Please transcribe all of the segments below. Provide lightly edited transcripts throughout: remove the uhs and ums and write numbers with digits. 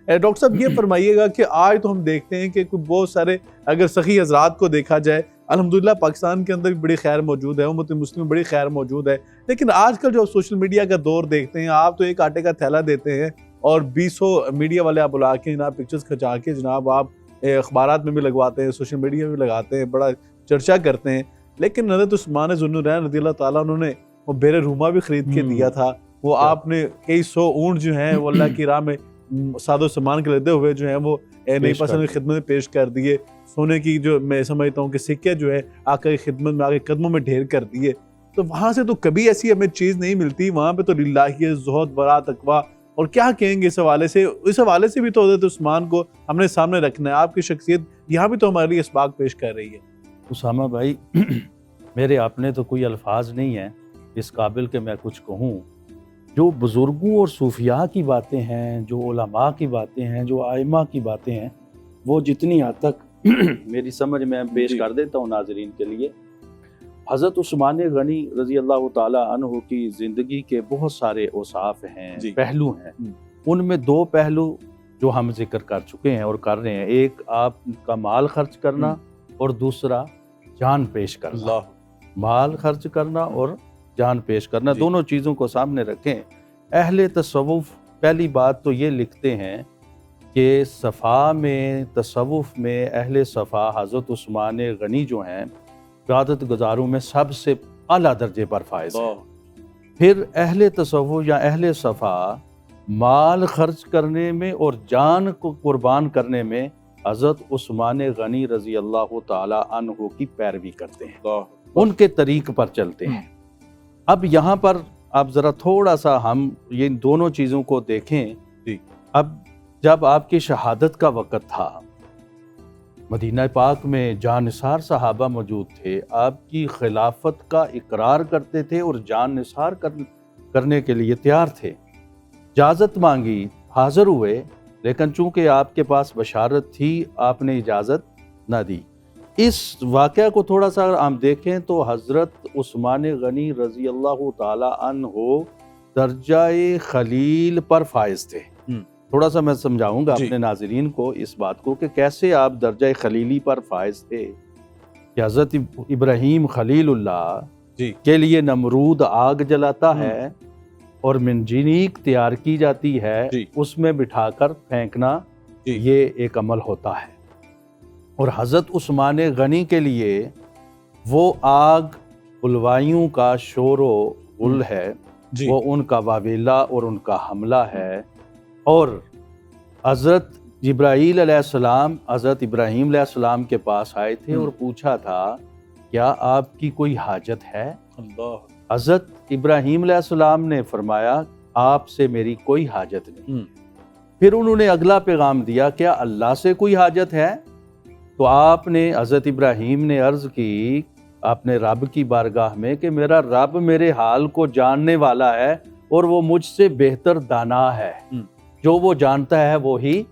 Doctor صاحب یہ فرمائیے گا کہ آج تو ہم دیکھتے ہیں کہ بہت سارے اگر سخی حضرات کو دیکھا جائے الحمدللہ پاکستان کے اندر بھی بڑی خیر موجود ہے، امت مسلم میں بڑی خیر موجود ہے، لیکن آج کل جو سوشل میڈیا کا دور دیکھتے ہیں آپ تو ایک آٹے کا تھیلا دیتے ہیں اور 200 میڈیا والے آپ بلا کے جناب پکچرز کھچا کے جناب آپ اخبارات میں بھی لگواتے ہیں، سوشل میڈیا میں بھی لگاتے ہیں، بڑا چرچا کرتے ہیں، لیکن حضرت عثمان ذو النورین رضی اللہ تعالیٰ انہوں نے وہ بیر روما بھی خرید کے دیا تھا، وہ آپ نے کئی 100 اونٹ جو ہیں وہ اللہ کی راہ میں ساد و سامان کے لیتے ہوئے جو ہیں وہ نئی پسند کی خدمت میں پیش کر دیے، سونے کی جو میں سمجھتا ہوں کہ سکے جو ہے آقا کی خدمت میں آقا کے قدموں میں ڈھیر کر دیے، تو وہاں سے تو کبھی ایسی ہمیں چیز نہیں ملتی، وہاں پہ تو للہیت، زہد، ورع، تقویٰ، اور کیا کہیں گے اس حوالے سے بھی تو حضرت عثمان کو ہم نے سامنے رکھنا ہے، آپ کی شخصیت یہاں بھی تو ہمارے لیے اسباق پیش کر رہی ہے۔ اسامہ بھائی میرے اپنے تو کوئی الفاظ نہیں ہیں اس قابل کہ میں کچھ کہوں، جو بزرگوں اور صوفیاء کی باتیں ہیں، جو علماء کی باتیں ہیں، جو ائمہ کی باتیں ہیں، وہ جتنی حد تک میری سمجھ میں پیش کر دیتا ہوں ناظرین کے لیے۔ حضرت عثمان غنی رضی اللہ تعالی عنہ کی زندگی کے بہت سارے اوصاف ہیں، پہلو ہیں، ان میں 2 پہلو جو ہم ذکر کر چکے ہیں اور کر رہے ہیں، ایک آپ کا مال خرچ کرنا اور دوسرا جان پیش کرنا، مال خرچ کرنا اور جان پیش کرنا، دونوں چیزوں کو سامنے رکھیں۔ اہل تصوف پہلی بات تو یہ لکھتے ہیں کہ صفا میں، تصوف میں اہل صفا حضرت عثمان غنی جو ہیں عبادت گزاروں میں سب سے اعلیٰ درجے پر فائز ہیں۔ پھر اہل تصوف یا اہل صفا مال خرچ کرنے میں اور جان کو قربان کرنے میں حضرت عثمان غنی رضی اللہ تعالی عنہ کی پیروی کرتے ہیں، ان کے طریق پر چلتے ہیں۔ اب یہاں پر آپ ذرا تھوڑا سا ہم یہ دونوں چیزوں کو دیکھیں۔ اب جب آپ کی شہادت کا وقت تھا، مدینہ پاک میں جان نثار صحابہ موجود تھے، آپ کی خلافت کا اقرار کرتے تھے اور جان نثار کرنے کے لیے تیار تھے، اجازت مانگی، حاضر ہوئے، لیکن چونکہ آپ کے پاس بشارت تھی آپ نے اجازت نہ دی۔ اس واقعہ کو تھوڑا سا ہم دیکھیں تو حضرت عثمان غنی رضی اللہ تعالی عنہ درجہ خلیل پر فائز تھے۔ تھوڑا سا میں سمجھاؤں گا اپنے ناظرین کو اس بات کو کہ کیسے آپ درجہ خلیلی پر فائز تھے، کہ حضرت ابراہیم خلیل اللہ کے لیے نمرود آگ جلاتا ہے اور منجنیق تیار کی جاتی ہے، اس میں بٹھا کر پھینکنا یہ ایک عمل ہوتا ہے، اور حضرت عثمان غنی کے لیے وہ آگ بلوائیوں کا شور و غل ہے، وہ ان کا واویلا اور ان کا حملہ ہے۔ اور حضرت جبرائیل علیہ السلام حضرت ابراہیم علیہ السلام کے پاس آئے تھے اور پوچھا تھا کیا آپ کی کوئی حاجت ہے؟ حضرت ابراہیم علیہ السلام نے فرمایا آپ سے میری کوئی حاجت نہیں۔ پھر انہوں نے اگلا پیغام دیا کیا اللہ سے کوئی حاجت ہے؟ تو آپ نے حضرت ابراہیم نے عرض کی اپنے رب کی بارگاہ میں کہ میرا رب میرے حال کو جاننے والا ہے اور وہ مجھ سے بہتر دانا ہے، جو وہ جانتا ہے وہی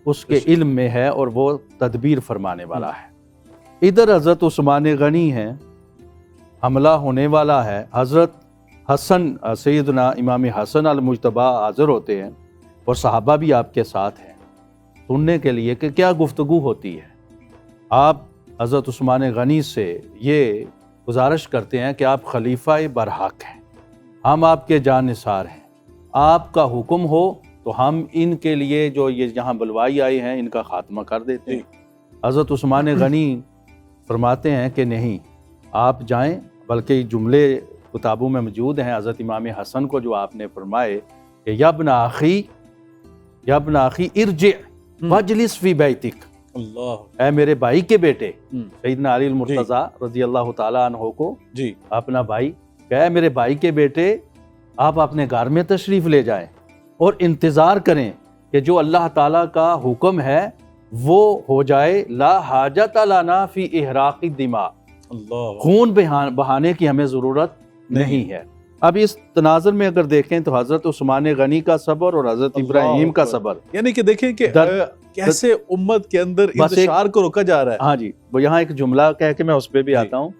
اس کے علم میں ہے اور وہ تدبیر فرمانے والا ہے۔ ادھر حضرت عثمان غنی ہیں، حملہ ہونے والا ہے، حضرت حسن سیدنا امام حسن المجتبی حاضر ہوتے ہیں اور صحابہ بھی آپ کے ساتھ ہیں سننے کے لیے کہ کیا گفتگو ہوتی ہے۔ آپ حضرت عثمان غنی سے یہ گزارش کرتے ہیں کہ آپ خلیفہ برحق ہیں، ہم آپ کے جان نثار ہیں، آپ کا حکم ہو تو ہم ان کے لیے جو یہ جہاں بلوائی آئے ہیں ان کا خاتمہ کر دیتے ہیں۔ حضرت عثمان غنی فرماتے ہیں کہ نہیں، آپ جائیں، بلکہ جملے کتابوں میں موجود ہیں حضرت امام حسن کو جو آپ نے فرمائے کہ یا ابن اخی ارجع واجلس فی بیتک، اے میرے بھائی کے بیٹے، سیدنا علی المرتضیٰ رضی اللہ تعالیٰ عنہ کو اپنا بھائی کہ اے میرے بھائی کے بیٹے آپ اپنے گھر میں تشریف لے جائیں اور انتظار کریں کہ جو اللہ تعالیٰ کا حکم ہے وہ ہو جائے، لا حاجت لنا فی احراق الدماء، خون بہانے کی ہمیں ضرورت نہیں ہے۔ اب اس تناظر میں اگر دیکھیں تو حضرت عثمان غنی کا صبر اور حضرت ابراہیم کا صبر، یعنی کہ دیکھیں کہ کیسے امت کے اندر انتشار کو روکا جا رہا ہے۔ ہاں جی، وہ یہاں ایک جملہ کہہ کے میں اس پہ بھی آتا ہوں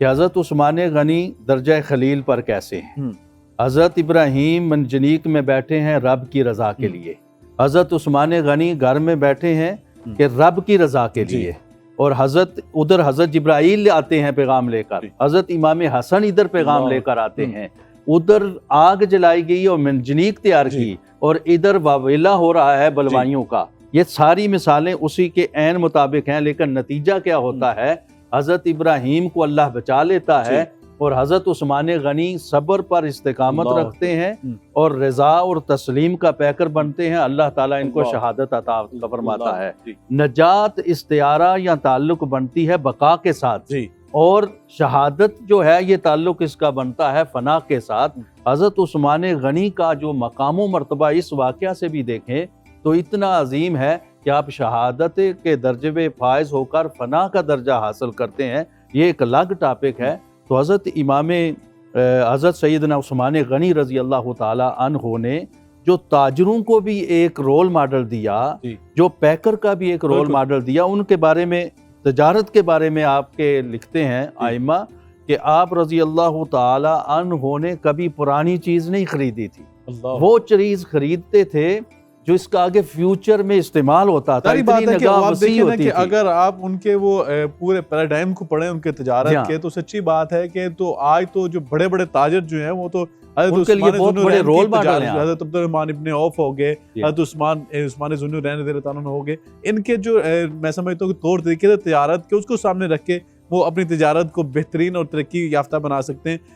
کہ حضرت عثمان غنی درجہ خلیل پر کیسے ہیں، حضرت ابراہیم منجنیق میں بیٹھے ہیں رب کی رضا کے لیے، حضرت عثمان غنی گھر میں بیٹھے ہیں کہ رب کی رضا کے جی۔ لیے، اور ادھر حضرت جبرائیل آتے ہیں پیغام لے کر، جی۔ حضرت امام حسن ادھر پیغام اللہ۔ لے کر آتے ہیں، ادھر آگ جلائی گئی اور منجنیق تیار جی۔ کی، اور ادھر واویلا ہو رہا ہے بلوائیوں کا۔ یہ ساری مثالیں اسی کے عین مطابق ہیں، لیکن نتیجہ کیا ہوتا ہے؟ حضرت ابراہیم کو اللہ بچا لیتا ہے، اور حضرت عثمان غنی صبر پر استقامت اللہ رکھتے ہیں اور رضا اور تسلیم کا پیکر بنتے ہیں، اللہ تعالیٰ ان کو اللہ۔ شہادت عطا فرماتا ہے۔ جی۔ نجات استعارہ یا تعلق بنتی ہے بقا کے ساتھ، جی۔ اور شہادت جو ہے یہ تعلق اس کا بنتا ہے فنا کے ساتھ۔ حضرت عثمان غنی کا جو مقام و مرتبہ اس واقعہ سے بھی دیکھیں تو اتنا عظیم ہے کہ آپ شہادت کے درجے میں فائز ہو کر فنا کا درجہ حاصل کرتے ہیں، یہ ایک الگ ٹاپک ہے۔ تو حضرت سیدنا عثمان غنی رضی اللہ تعالی عنہ نے جو تاجروں کو بھی ایک رول ماڈل دیا، جی۔ جو پیکر کا بھی ایک رول بالکل۔ ماڈل دیا، ان کے بارے میں، تجارت کے بارے میں آپ کے لکھتے ہیں آئمہ کہ آپ رضی اللہ تعالی عنہ نے کبھی پرانی چیز نہیں خریدی تھی، اللہ۔ وہ چیز خریدتے تھے جو اس کا آگے فیوچر میں استعمال ہوتا تھا، ساری بات اتنی ہے کہ نگاہ آپ وسیع دیکھیں نا ہوتی کہ تھی۔ اگر آپ ان کے وہ پورے پیراڈائم کو پڑھیں ان کے جی تجارت ہاں۔ کے، تو سچی بات ہے کہ تو آج تو جو بڑے بڑے تاجر جو ہیں وہ تو حضرت ان کے لیے عثمان بہت ذو بڑے النورین رول کی ماڈل تجارت، ہیں۔ حضرت عبد الرحمن ابن عوف ہو گئے، جی۔ حضرت عثمان ذو النورین رضی اللہ تعالیٰ عنہ ہو گئے، ان کے جو میں سمجھتا ہوں کہ طور طریقے سے تجارت کے اس کو سامنے رکھ کے وہ اپنی تجارت کو بہترین اور ترقی یافتہ بنا سکتے ہیں۔